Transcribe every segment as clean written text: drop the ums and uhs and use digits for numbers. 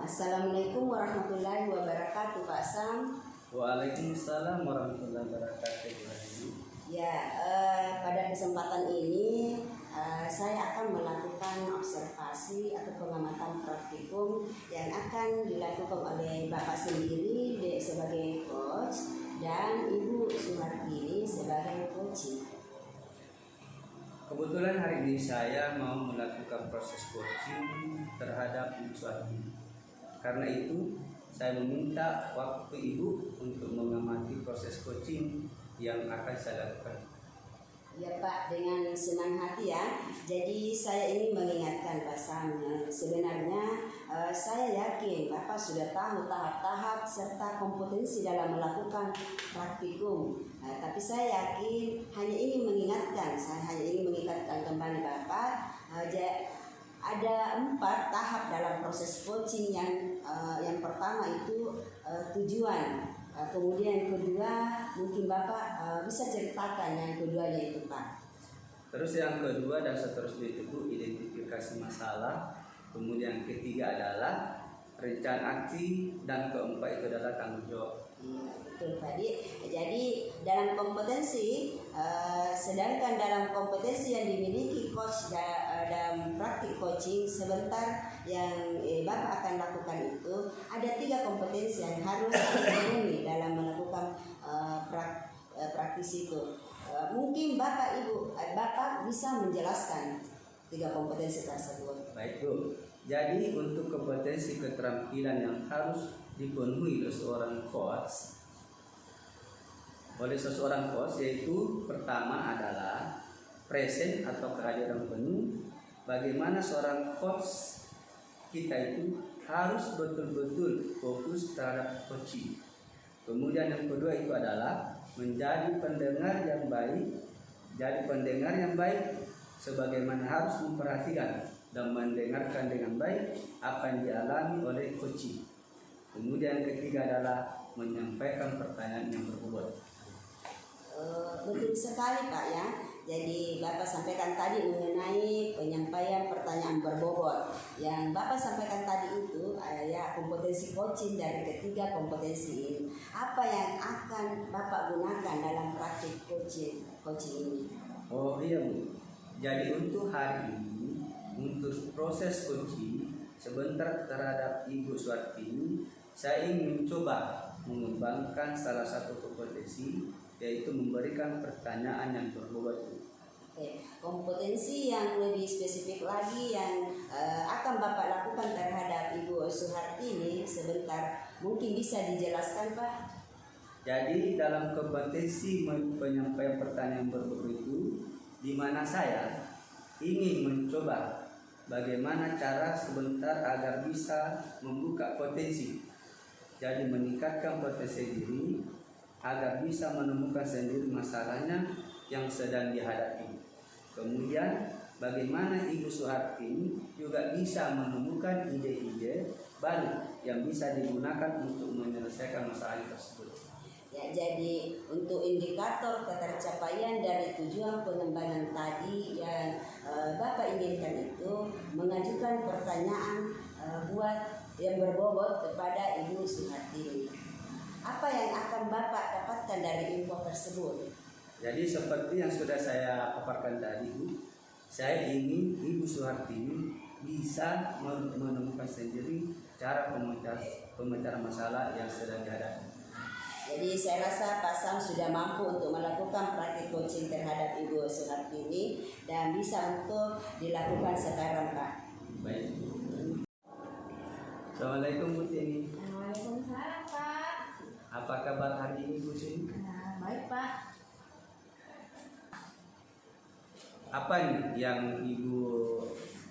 Assalamualaikum warahmatullahi wabarakatuh, Pak Sam. Waalaikumsalam warahmatullahi wabarakatuh. Ya, pada kesempatan ini saya akan melakukan observasi atau pengamatan praktikum yang akan dilakukan oleh Bapak sendiri sebagai coach dan Ibu Suhartini sebagai coaching. Kebetulan hari ini saya mau melakukan proses coaching terhadap Ibu Suhartini. Karena itu saya meminta waktu Ibu untuk mengamati proses coaching yang akan saya lakukan. Ya Pak, dengan senang hati ya. Jadi saya ingin mengingatkan Pak Sam, sebenarnya saya yakin Bapak sudah tahu tahap-tahap serta kompetensi dalam melakukan praktikum. Tapi saya yakin hanya ingin mengingatkan, kembali Bapak. Ada 4 tahap dalam proses coaching yang pertama itu tujuan. Kemudian yang kedua mungkin Bapak bisa ceritakan yang keduanya itu Pak. Terus yang kedua dan seterusnya itu identifikasi masalah. Kemudian yang ketiga adalah rencana aksi dan keempat itu adalah tanggung jawab. Betul tadi. Jadi dalam kompetensi, sedangkan dalam kompetensi yang dimiliki coach dalam praktik coaching sebentar yang Bapak akan lakukan itu ada 3 kompetensi yang harus dipenuhi dalam melakukan praktis itu. Mungkin Bapak bisa menjelaskan 3 kompetensi tersebut. Baik Bu. Jadi untuk kompetensi keterampilan yang harus dipenuhi oleh seseorang coach yaitu pertama adalah present atau kehadiran penuh. Bagaimana seorang coach kita itu harus betul-betul fokus terhadap coaching. Kemudian yang kedua itu adalah menjadi pendengar yang baik. Jadi pendengar yang baik sebagaimana harus memperhatikan dan mendengarkan dengan baik apa yang dialami oleh coaching. Kemudian yang ketiga adalah menyampaikan pertanyaan yang berbobot. Betul sekali Pak ya. Jadi Bapak sampaikan tadi mengenai penyampaian pertanyaan berbobot. Yang Bapak sampaikan tadi itu ya kompetensi coaching dari ketiga kompetensi ini. Apa yang akan Bapak gunakan dalam praktik coaching ini? Oh iya Bu. Jadi untuk hari ini untuk proses coaching sebentar terhadap Ibu Suhartini, saya ingin mencoba mengembangkan salah satu kompetensi yaitu memberikan pertanyaan yang berbobot. Oke, kompetensi yang lebih spesifik lagi yang akan Bapak lakukan terhadap Ibu Suhartini sebentar, mungkin bisa dijelaskan Pak? Jadi dalam kompetensi penyampaian pertanyaan berbobot itu, di mana saya ingin mencoba bagaimana cara sebentar agar bisa membuka potensi. Jadi meningkatkan potensi diri agar bisa menemukan sendiri masalahnya yang sedang dihadapi. Kemudian bagaimana Ibu Suhartini juga bisa menemukan ide-ide baru yang bisa digunakan untuk menyelesaikan masalah tersebut. Ya, jadi untuk indikator ketercapaian dari tujuan pengembangan tadi yang Bapak inginkan itu mengajukan pertanyaan buat yang berbobot kepada Ibu Suhartini. Apa yang akan Bapak dapatkan dari info tersebut? Jadi seperti yang sudah saya paparkan tadi Bu, saya ingin Ibu Suhartini bisa menemukan sendiri cara pemecahan masalah yang sedang dihadapi. Jadi saya rasa Pak Sam sudah mampu untuk melakukan praktik coaching terhadap Ibu Suhartini dan bisa untuk dilakukan sekarang Pak. Baik. Assalamualaikum Bu Tini. Waalaikumsalam Pak. Apa kabar hari ini Bu Tini? Baik Pak. Apa yang Ibu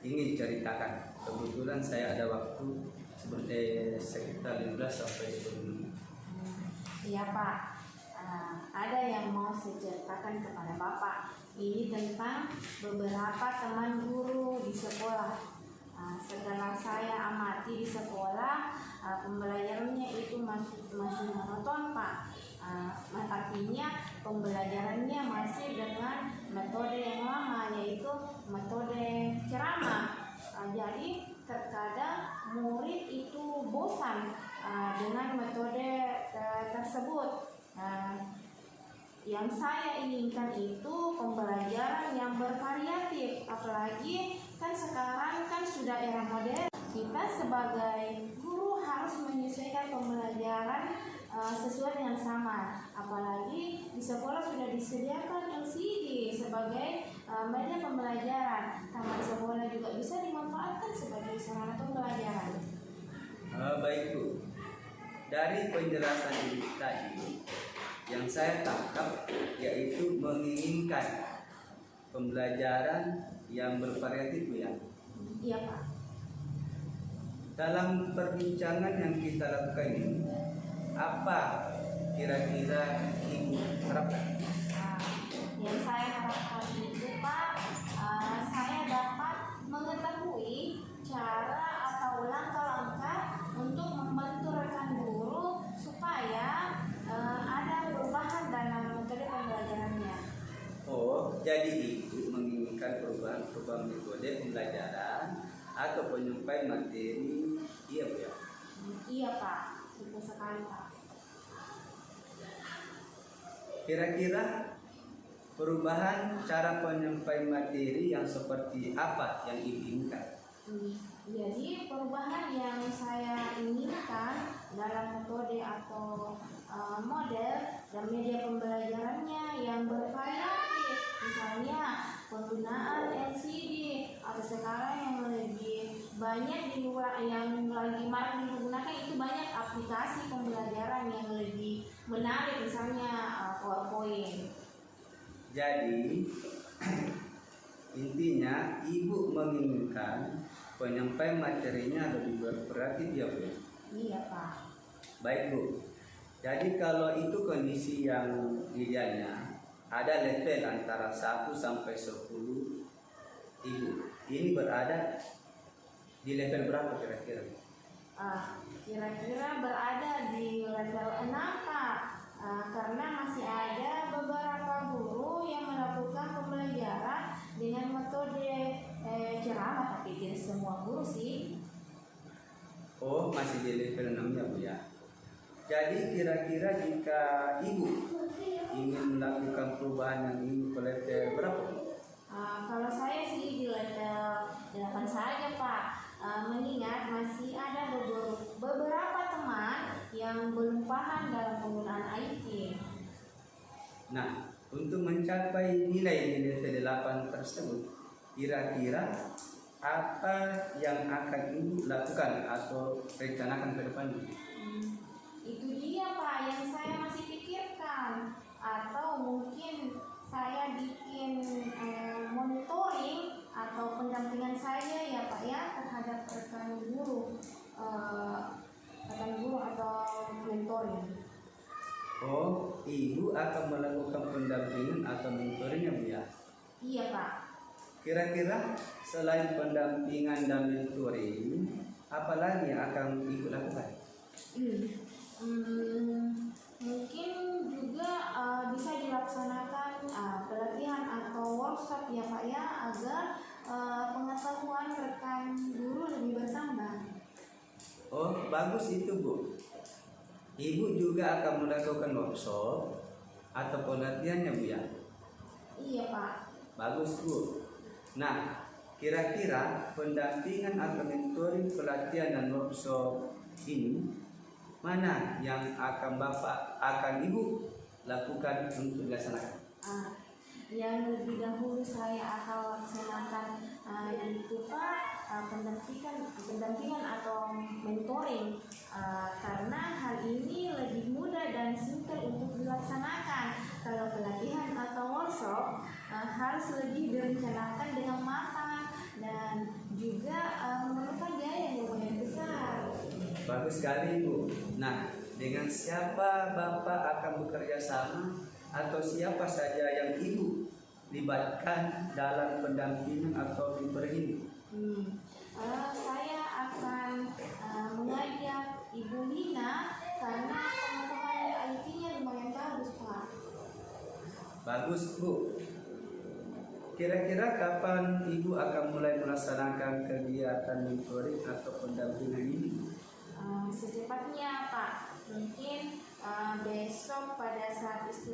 ingin ceritakan? Kebetulan saya ada waktu sekitar 15 sampai 20 menit. Iya Pak, ada yang mau saya ceritakan kepada Bapak. Ini tentang beberapa teman guru di sekolah. Setelah saya amati di sekolah, pembelajarannya itu masih monoton Pak. Artinya pembelajarannya masih dengan metode yang lama, yaitu metode ceramah. Jadi terkadang murid itu bosan dengan metode tersebut. Yang saya inginkan itu pembelajaran yang bervariatif, apalagi kan sekarang kan sudah era modern. Kita sebagai guru harus menyesuaikan pembelajaran sesuai dengan sama, apalagi di sekolah sudah disediakan LCD sebagai media pembelajaran. Taman sekolah juga bisa dimanfaatkan sebagai sarana pembelajaran. Baik Bu, dari penjelasan Ibu tadi yang saya tangkap yaitu menginginkan pembelajaran yang bervariatif Bu ya. Iya Pak. Dalam perbincangan yang kita lakukan ini, apa kira-kira Ibu harapkan? Yang saya harapkan itu Pak, saya dapat mengetahui cara atau langkah-langkah untuk membantu rekan guru supaya ada perubahan dalam metode pembelajarannya. Oh, jadi Ibu menginginkan perubahan metode pembelajaran atau penyampaian materi, iya Bu ya? Iya Pak, betul sekali Pak. Kira-kira perubahan cara penyampaian materi yang seperti apa yang Ibu inginkan? Jadi perubahan yang saya inginkan dalam metode atau model dan media pembelajarannya yang bervariatif, misalnya penggunaan LCD atau sekarang yang lebih banyak yang lagi marak digunakan itu banyak aplikasi pembelajaran yang lebih menarik, misalnya PowerPoint. Jadi intinya Ibu menginginkan penyampaian materinya lebih bervariatif ya Bu? Iya Pak. Baik Bu, jadi kalau itu kondisi yang idealnya ada level antara 1 sampai 10, Ibu ini berada di level berapa kira-kira? Kira-kira berada di level 6 Pak, karena masih ada beberapa guru yang melakukan pembelajaran dengan metode ceramah, tapi tidak semua guru sih. Oh, masih di level 6 ya Bu ya. Jadi kira-kira jika Ibu ingin melakukan perubahan yang ini ke level berapa? Kalau saya sih di level 8 saja Pak, mengingat masih ada beberapa teman yang belum paham dalam penggunaan IT. Nah, untuk mencapai nilai di level 8 tersebut, kira-kira apa yang akan Ibu lakukan atau rencanakan ke depannya? Itu dia Pak yang saya masih pikirkan, atau mungkin saya bikin monitoring atau pendampingan saya ya Pak ya terhadap rekan guru atau mentoring. Oh, Ibu akan melakukan pendampingan atau mentoring ya Bu ya? Iya Pak. Kira-kira selain pendampingan dan mentoring, apa lagi yang akan Ibu lakukan? Mungkin juga bisa dilaksanakan pelatihan atau workshop ya Pak ya, agar pengetahuan rekan guru lebih bertambah. Oh, bagus itu Bu. Ibu juga akan melakukan workshop atau pelatihan ya Bu ya? Iya Pak. Bagus Bu. Nah, kira-kira pendampingan atau mentoring, pelatihan dan workshop ini mana yang akan Ibu lakukan untuk dilaksanakan? Yang lebih dahulu saya akan laksanakan itu Pak, pendampingan atau mentoring, karena hal ini lebih mudah dan simpel untuk dilaksanakan. Kalau pelatihan atau workshop harus lebih direncanakan dengan matang dan juga memerlukan biaya yang lumayan besar. Bagus sekali Bu. Nah, dengan siapa Bapak akan bekerja sama atau siapa saja yang Ibu libatkan dalam pendampingan atau mentoring ini? Saya akan mengajak Ibu Lina karena pengetahuan IT-nya lumayan bagus Pak. Bagus Bu. Kira-kira kapan Ibu akan mulai melaksanakan kegiatan mentoring atau pendampingan ini?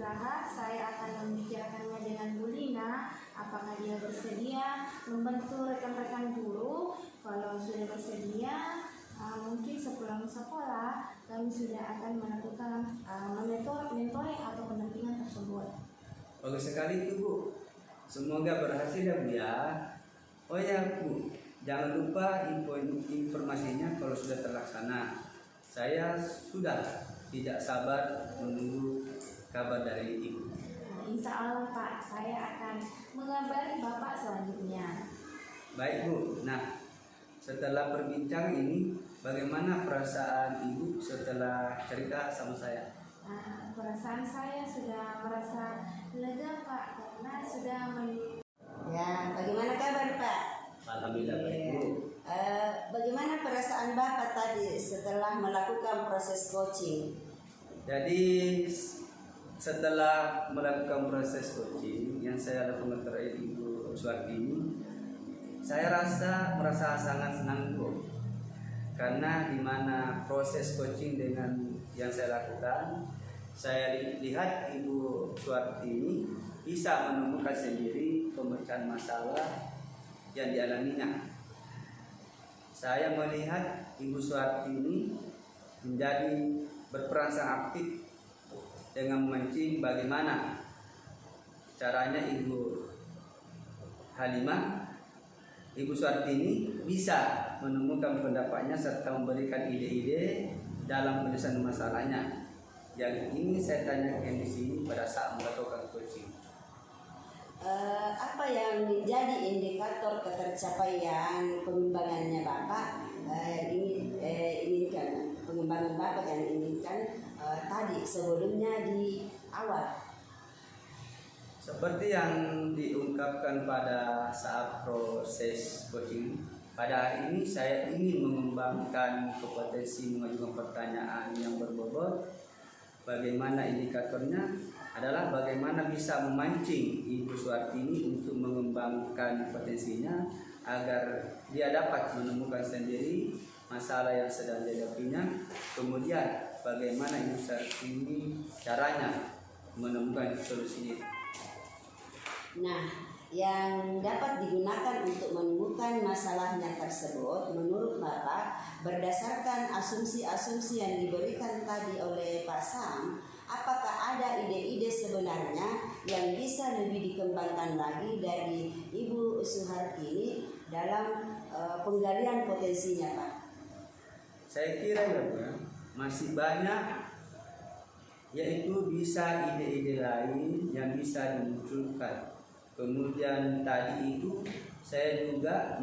istirahat, saya akan membicarakannya dengan Bu Lina, apakah dia bersedia membantu rekan-rekan guru. Kalau sudah bersedia, mungkin sepulang sekolah kami sudah akan melakukan mentoring atau pendampingan tersebut. Bagus sekali itu Bu. Semoga berhasil ya Bu ya. Oh ya Bu, jangan lupa informasinya kalau sudah terlaksana. Saya sudah tidak sabar menunggu kabar dari Ibu. Insya Allah Pak, saya akan mengabari Bapak selanjutnya. Baik Bu. Nah, setelah berbincang ini, bagaimana perasaan Ibu setelah cerita sama saya? Perasaan saya sudah merasa lega Pak, karena sudah Ya, bagaimana kabar Pak? Alhamdulillah baik Bu. Bagaimana perasaan Bapak tadi setelah melakukan proses coaching? Jadi setelah melakukan proses coaching yang saya lakukan terakhir Ibu Suartini, saya merasa sangat senang Bu. Karena di mana proses coaching dengan yang saya lakukan, saya lihat Ibu Suartini bisa menemukan sendiri pemecahan masalah yang dialaminya. Saya melihat Ibu Suartini menjadi berperan sangat aktif dengan memancing bagaimana caranya Ibu Halimah, Ibu Suartini bisa menemukan pendapatnya serta memberikan ide-ide dalam penyelesaian masalahnya. Yang ini saya tanyakan di sini pada saat melakukan coaching. Apa yang menjadi indikator ketercapaian pengembangannya Bapak inginkan, pengembangan Bapak yang inginkan tadi sebelumnya di awal? Seperti yang diungkapkan pada saat proses coaching, pada hari ini saya ingin mengembangkan kompetensi mengajukan pertanyaan yang berbobot. Bagaimana indikatornya adalah bagaimana bisa memancing Ibu Suartini untuk mengembangkan potensinya agar dia dapat menemukan sendiri masalah yang sedang dihadapinya. Kemudian bagaimana Ibu Suartini caranya menemukan solusinya. Nah, yang dapat digunakan untuk menemukan masalahnya tersebut menurut Bapak berdasarkan asumsi-asumsi yang diberikan tadi oleh Pak Sam, apakah ada ide-ide sebenarnya yang bisa lebih dikembangkan lagi dari Ibu Suhartini dalam penggalian potensinya Pak? Saya kira ya Bu, masih banyak, yaitu bisa ide-ide lain yang bisa dimunculkan. Kemudian tadi itu saya juga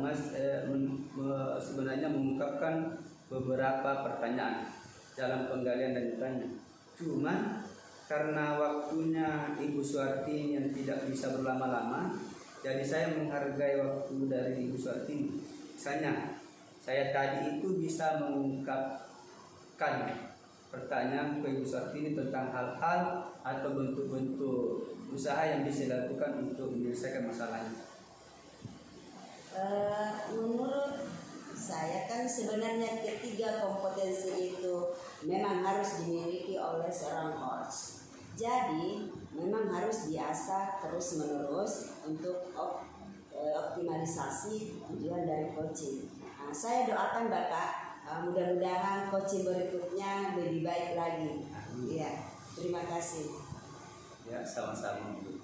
sebenarnya mengungkapkan beberapa pertanyaan dalam penggalian dan ditanya. Cuman karena waktunya Ibu Suartini yang tidak bisa berlama-lama, jadi saya menghargai waktu dari Ibu Suartini. Misalnya saya tadi itu bisa mengungkapkan pertanyaan ke Ibu Suartini tentang hal-hal atau bentuk-bentuk usaha yang bisa dilakukan untuk menyelesaikan masalahnya. Menurut saya kan sebenarnya ketiga kompetensi itu memang harus dimiliki oleh seorang coach. Jadi memang harus diasah terus menerus untuk optimalisasi tujuan dari coaching. Nah, saya doakan Bapak mudah-mudahan coaching berikutnya lebih baik lagi. Ya, terima kasih. Ya, sama-sama Bu.